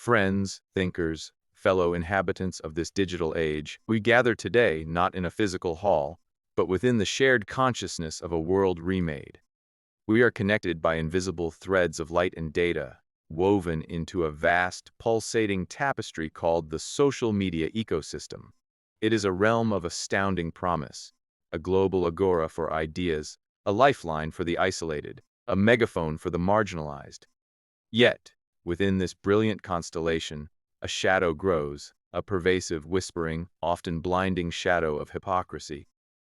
Friends, thinkers, fellow inhabitants of this digital age, we gather today not in a physical hall, but within the shared consciousness of a world remade. We are connected by invisible threads of light and data, woven into a vast, pulsating tapestry called the social media ecosystem. It is a realm of astounding promise, a global agora for ideas, a lifeline for the isolated, a megaphone for the marginalized. Yet, within this brilliant constellation, a shadow grows, a pervasive, whispering, often blinding shadow of hypocrisy.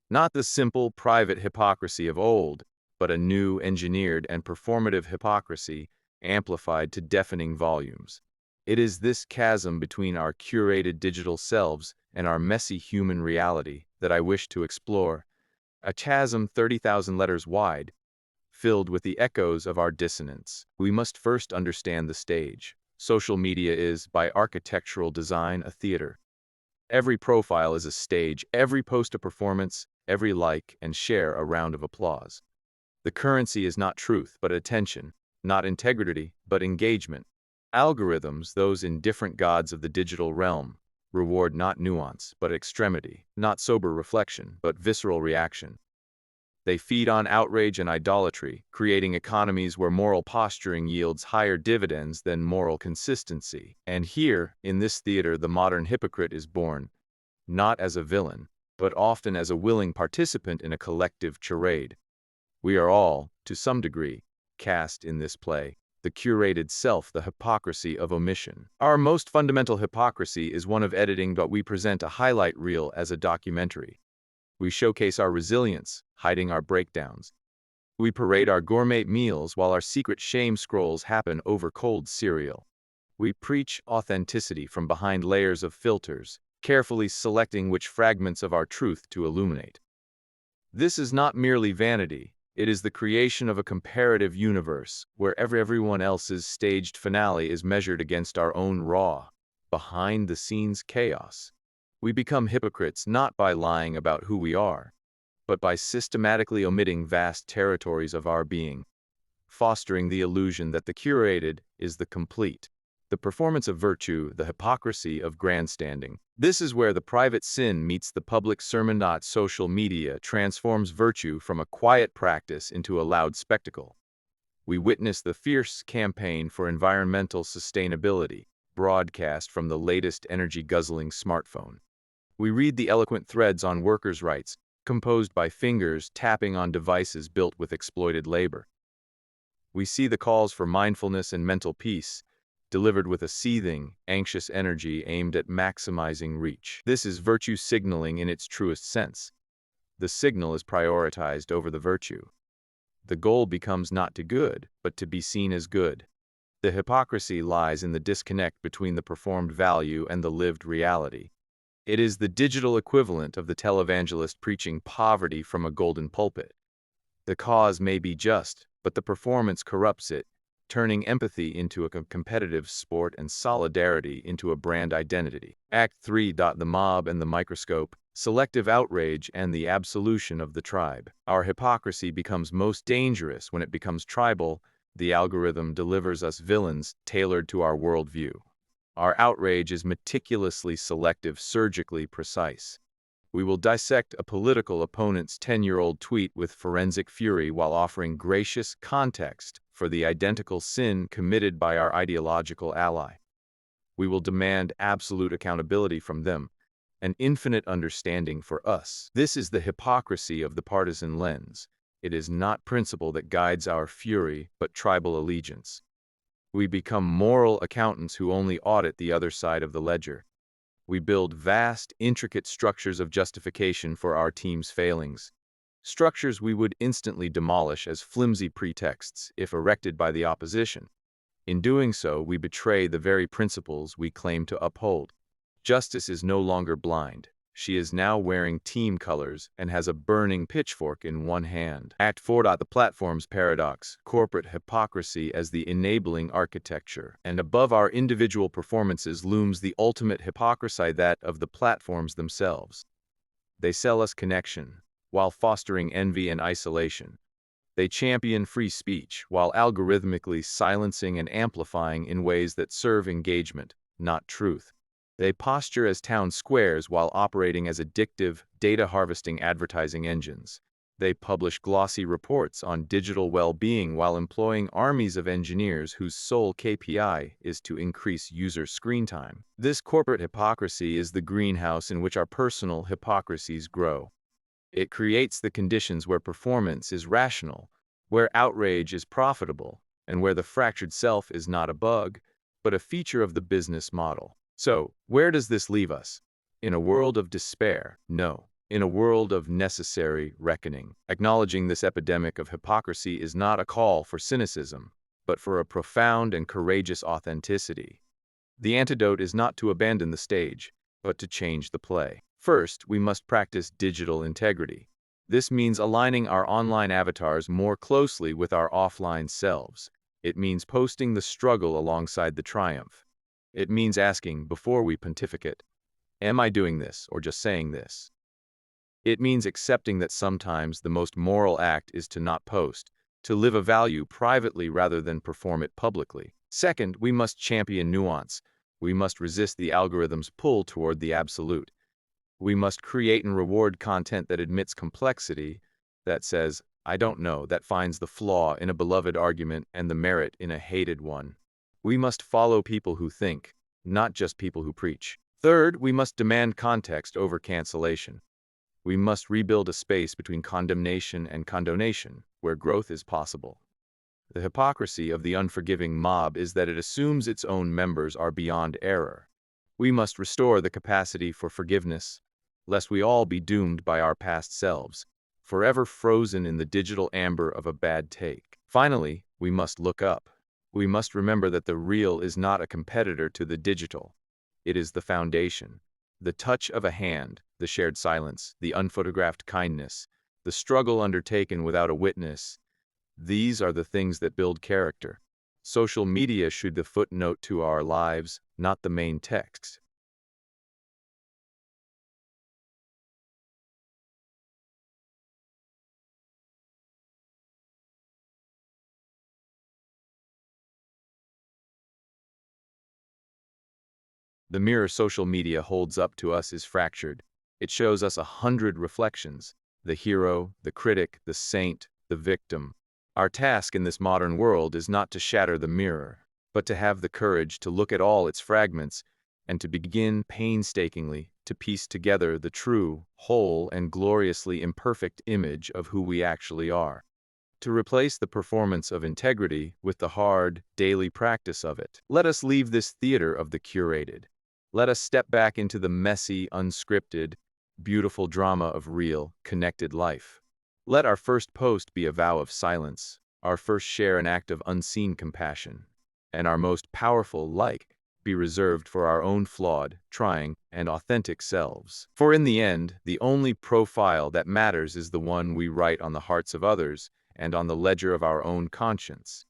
Not the simple, private hypocrisy of old, but a new, engineered, and performative hypocrisy amplified to deafening volumes. It is this chasm between our curated digital selves and our messy human reality that I wish to explore, a chasm 30,000 letters wide, filled with the echoes of our dissonance. We must first understand the stage. Social media is, by architectural design, a theater. Every profile is a stage, every post a performance, every like and share a round of applause. The currency is not truth, but attention, not integrity, but engagement. Algorithms, those indifferent gods of the digital realm, reward not nuance, but extremity, not sober reflection, but visceral reaction. They feed on outrage and idolatry, creating economies where moral posturing yields higher dividends than moral consistency. And here, in this theater, the modern hypocrite is born, not as a villain, but often as a willing participant in a collective charade. We are all, to some degree, cast in this play, the curated self, the hypocrisy of omission. Our most fundamental hypocrisy is one of editing, but we present a highlight reel as a documentary. We showcase our resilience, hiding our breakdowns. We parade our gourmet meals while our secret shame scrolls happen over cold cereal. We preach authenticity from behind layers of filters, carefully selecting which fragments of our truth to illuminate. This is not merely vanity. It is the creation of a comparative universe, where everyone else's staged finale is measured against our own raw, behind-the-scenes chaos. We become hypocrites not by lying about who we are, but by systematically omitting vast territories of our being, fostering the illusion that the curated is the complete. The performance of virtue, the hypocrisy of grandstanding. This is where the private sin meets the public sermon. Social media transforms virtue from a quiet practice into a loud spectacle. We witness the fierce campaign for environmental sustainability, broadcast from the latest energy-guzzling smartphone. We read the eloquent threads on workers' rights, composed by fingers tapping on devices built with exploited labor. We see the calls for mindfulness and mental peace, delivered with a seething, anxious energy aimed at maximizing reach. This is virtue signaling in its truest sense. The signal is prioritized over the virtue. The goal becomes not to good, but to be seen as good. The hypocrisy lies in the disconnect between the performed value and the lived reality. It is the digital equivalent of the televangelist preaching poverty from a golden pulpit. The cause may be just, but the performance corrupts it, turning empathy into a competitive sport and solidarity into a brand identity. Act 3. The mob and the microscope, selective outrage and the absolution of the tribe. Our hypocrisy becomes most dangerous when it becomes tribal. The algorithm delivers us villains tailored to our worldview. Our outrage is meticulously selective, surgically precise. We will dissect a political opponent's 10-year-old tweet with forensic fury while offering gracious context for the identical sin committed by our ideological ally. We will demand absolute accountability from them, an infinite understanding for us. This is the hypocrisy of the partisan lens. It is not principle that guides our fury, but tribal allegiance. We become moral accountants who only audit the other side of the ledger. We build vast, intricate structures of justification for our team's failings. Structures we would instantly demolish as flimsy pretexts if erected by the opposition. In doing so, we betray the very principles we claim to uphold. Justice is no longer blind. She is now wearing team colors and has a burning pitchfork in one hand. Act 4. The platform's paradox, corporate hypocrisy as the enabling architecture. And above our individual performances looms the ultimate hypocrisy, that of the platforms themselves. They sell us connection, while fostering envy and isolation. They champion free speech while algorithmically silencing and amplifying in ways that serve engagement, not truth. They posture as town squares while operating as addictive, data-harvesting advertising engines. They publish glossy reports on digital well-being while employing armies of engineers whose sole KPI is to increase user screen time. This corporate hypocrisy is the greenhouse in which our personal hypocrisies grow. It creates the conditions where performance is rational, where outrage is profitable, and where the fractured self is not a bug, but a feature of the business model. So, where does this leave us? In a world of despair? No. In a world of necessary reckoning. Acknowledging this epidemic of hypocrisy is not a call for cynicism, but for a profound and courageous authenticity. The antidote is not to abandon the stage, but to change the play. First, we must practice digital integrity. This means aligning our online avatars more closely with our offline selves. It means posting the struggle alongside the triumph. It means asking, before we pontificate, am I doing this or just saying this? It means accepting that sometimes the most moral act is to not post, to live a value privately rather than perform it publicly. Second, we must champion nuance. We must resist the algorithm's pull toward the absolute. We must create and reward content that admits complexity, that says, I don't know, that finds the flaw in a beloved argument and the merit in a hated one. We must follow people who think, not just people who preach. Third, we must demand context over cancellation. We must rebuild a space between condemnation and condonation, where growth is possible. The hypocrisy of the unforgiving mob is that it assumes its own members are beyond error. We must restore the capacity for forgiveness, lest we all be doomed by our past selves, forever frozen in the digital amber of a bad take. Finally, we must look up. We must remember that the real is not a competitor to the digital. It is the foundation. The touch of a hand, the shared silence, the unphotographed kindness, the struggle undertaken without a witness, these are the things that build character. Social media should be the footnote to our lives, not the main text. The mirror social media holds up to us is fractured. It shows us 100 reflections: the hero, the critic, the saint, the victim. Our task in this modern world is not to shatter the mirror, but to have the courage to look at all its fragments and to begin painstakingly to piece together the true, whole, and gloriously imperfect image of who we actually are. To replace the performance of integrity with the hard, daily practice of it. Let us leave this theater of the curated. Let us step back into the messy, unscripted, beautiful drama of real, connected life. Let our first post be a vow of silence, our first share an act of unseen compassion, and our most powerful like be reserved for our own flawed, trying, and authentic selves. For in the end, the only profile that matters is the one we write on the hearts of others and on the ledger of our own conscience.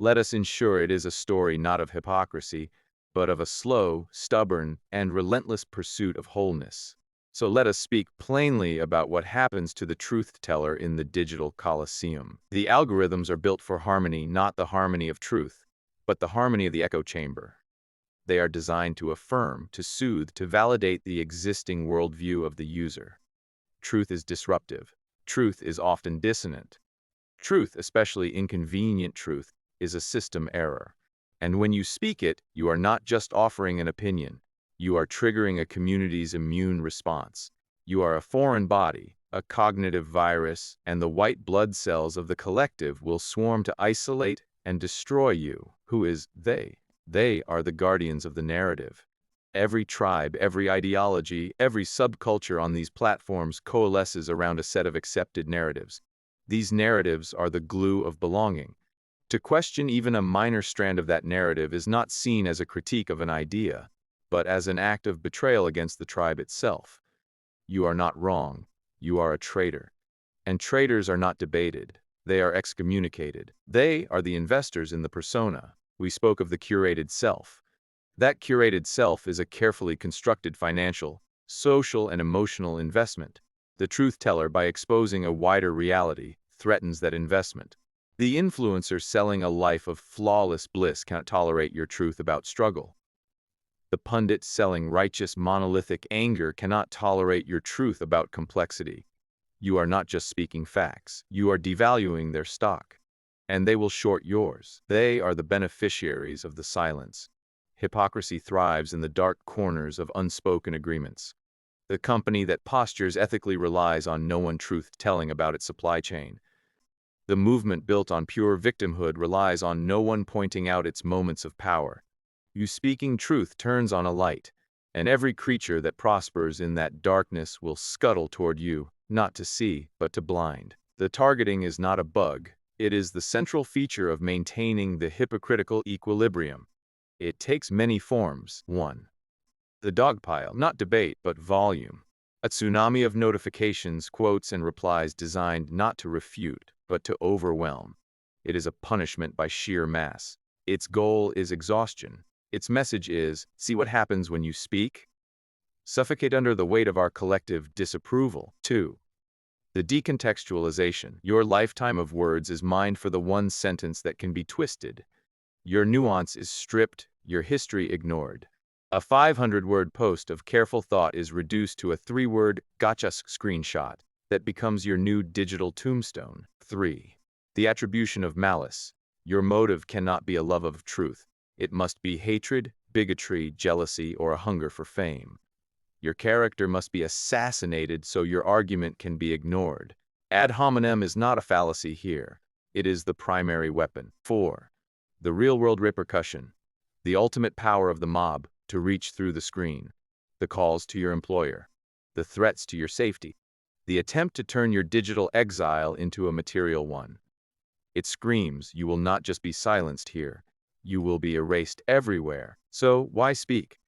Let us ensure it is a story not of hypocrisy, but of a slow, stubborn, and relentless pursuit of wholeness. So let us speak plainly about what happens to the truth-teller in the digital coliseum. The algorithms are built for harmony, not the harmony of truth, but the harmony of the echo chamber. They are designed to affirm, to soothe, to validate the existing worldview of the user. Truth is disruptive. Truth is often dissonant. Truth, especially inconvenient truth, is a system error. And when you speak it, you are not just offering an opinion. You are triggering a community's immune response. You are a foreign body, a cognitive virus, and the white blood cells of the collective will swarm to isolate and destroy you. Who is they? They are the guardians of the narrative. Every tribe, every ideology, every subculture on these platforms coalesces around a set of accepted narratives. These narratives are the glue of belonging. To question even a minor strand of that narrative is not seen as a critique of an idea, but as an act of betrayal against the tribe itself. You are not wrong. You are a traitor. And traitors are not debated. They are excommunicated. They are the investors in the persona. We spoke of the curated self. That curated self is a carefully constructed financial, social, and emotional investment. The truth teller, by exposing a wider reality, threatens that investment. The influencer selling a life of flawless bliss cannot tolerate your truth about struggle. The pundit selling righteous monolithic anger cannot tolerate your truth about complexity. You are not just speaking facts, you are devaluing their stock. And they will short yours. They are the beneficiaries of the silence. Hypocrisy thrives in the dark corners of unspoken agreements. The company that postures ethically relies on no one truth-telling about its supply chain. The movement built on pure victimhood relies on no one pointing out its moments of power. You speaking truth turns on a light, and every creature that prospers in that darkness will scuttle toward you, not to see, but to blind. The targeting is not a bug. It is the central feature of maintaining the hypocritical equilibrium. It takes many forms. 1. The dogpile, not debate, but volume. A tsunami of notifications, quotes, and replies designed not to refute, but to overwhelm. It is a punishment by sheer mass. Its goal is exhaustion. Its message is, see what happens when you speak? Suffocate under the weight of our collective disapproval. 2. The decontextualization. Your lifetime of words is mined for the one sentence that can be twisted. Your nuance is stripped, your history ignored. A 500-word post of careful thought is reduced to a 3-word gotcha screenshot that becomes your new digital tombstone. 3. The attribution of malice. Your motive cannot be a love of truth. It must be hatred, bigotry, jealousy, or a hunger for fame. Your character must be assassinated so your argument can be ignored. Ad hominem is not a fallacy here. It is the primary weapon. 4. The real-world repercussion. The ultimate power of the mob to reach through the screen. The calls to your employer. The threats to your safety. The attempt to turn your digital exile into a material one. It screams, you will not just be silenced here. You will be erased everywhere. So why speak?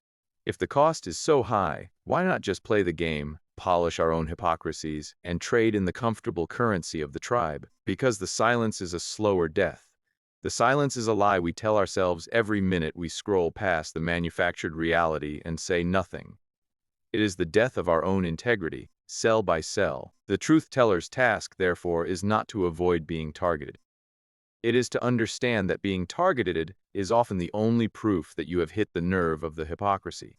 If the cost is so high, why not just play the game, polish our own hypocrisies, and trade in the comfortable currency of the tribe? Because the silence is a slower death. The silence is a lie we tell ourselves every minute we scroll past the manufactured reality and say nothing. It is the death of our own integrity, cell by cell. The truth-teller's task, therefore, is not to avoid being targeted. It is to understand that being targeted is often the only proof that you have hit the nerve of the hypocrisy.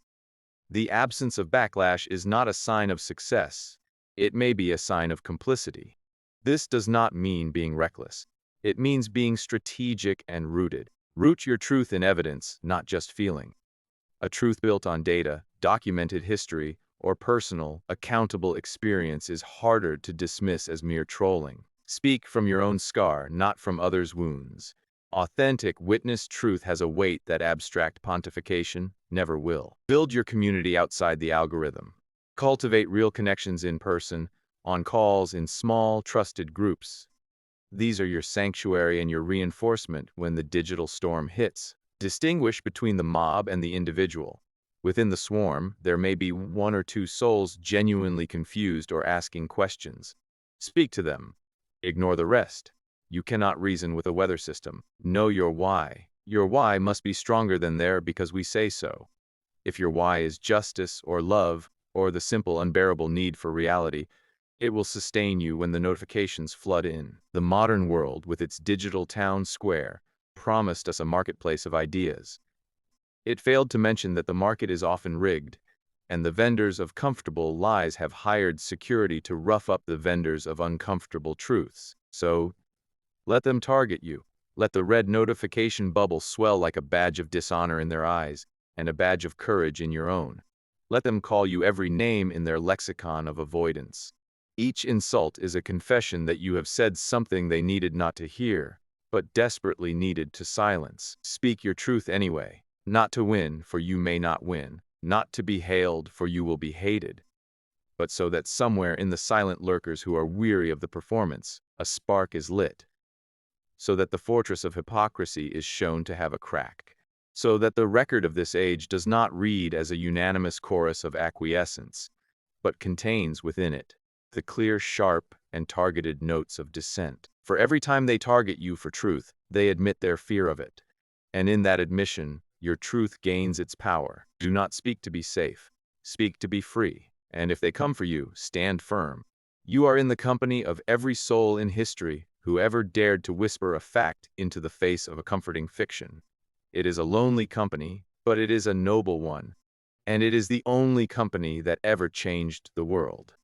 The absence of backlash is not a sign of success. It may be a sign of complicity. This does not mean being reckless. It means being strategic and rooted. Root your truth in evidence, not just feeling. A truth built on data, documented history, or personal, accountable experience is harder to dismiss as mere trolling. Speak from your own scar, not from others' wounds. Authentic, witnessed truth has a weight that abstract pontification never will. Build your community outside the algorithm. Cultivate real connections in person, on calls, in small, trusted groups. These are your sanctuary and your reinforcement when the digital storm hits. Distinguish between the mob and the individual. Within the swarm, there may be 1 or 2 souls genuinely confused or asking questions. Speak to them. Ignore the rest. You cannot reason with a weather system. Know your why. Your why must be stronger than their because we say so. If your why is justice or love or the simple unbearable need for reality, it will sustain you when the notifications flood in. The modern world, with its digital town square, promised us a marketplace of ideas. It failed to mention that the market is often rigged, and the vendors of comfortable lies have hired security to rough up the vendors of uncomfortable truths. So, let them target you. Let the red notification bubble swell like a badge of dishonor in their eyes, and a badge of courage in your own. Let them call you every name in their lexicon of avoidance. Each insult is a confession that you have said something they needed not to hear, but desperately needed to silence. Speak your truth anyway, not to win, for you may not win, not to be hailed, for you will be hated, but so that somewhere in the silent lurkers who are weary of the performance, a spark is lit, so that the fortress of hypocrisy is shown to have a crack, so that the record of this age does not read as a unanimous chorus of acquiescence, but contains within it the clear, sharp, and targeted notes of dissent. For every time they target you for truth, they admit their fear of it. And in that admission, your truth gains its power. Do not speak to be safe. Speak to be free. And if they come for you, stand firm. You are in the company of every soul in history who ever dared to whisper a fact into the face of a comforting fiction. It is a lonely company, but it is a noble one, and it is the only company that ever changed the world.